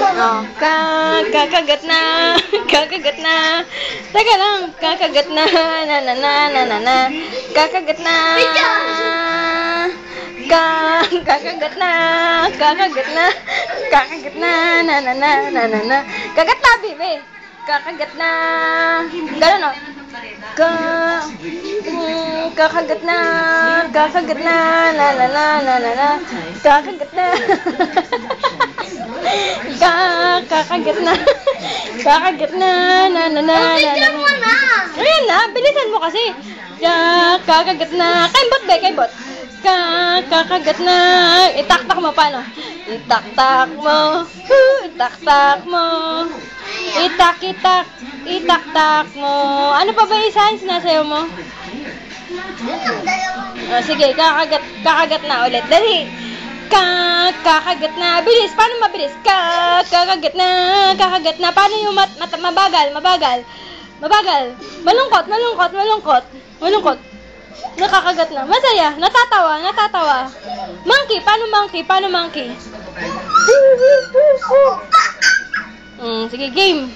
Oh, kakagat na. Kakagat na. Teka lang, kakagat na. Na na na na na na. Kakagat na. Kakagat na. Kakagat na. Kakagat na. Na na na na na na. Kagat na, bebe. Kakagat na. Gano'n, no? Kakagat na. Kakagat na. Na na na na na na. Kakagat na. Kakagat na. Kakagat na. Na na na na na. Ayan na, bilisan mo kasi. Kakagat na. Kaimbot ba? Kaimbot. Kakagat na. Itaktak mo, paano? Itaktak mo. Itaktak mo. Itak-itak. Itaktak mo. Ano pa ba isa yung sinasayaw mo? Oh, sige, kakagat na ulit. Dali. Kakagat na. Bilis. Paano mabilis? Kakagat na. Kakagat na. Paano yung mabagal? Mabagal. Mabagal. Malungkot. Malungkot. Malungkot. Malungkot. Nakakagat na. Masaya. Natatawa. Natatawa. Monkey. Paano monkey? Paano monkey? Sige, game.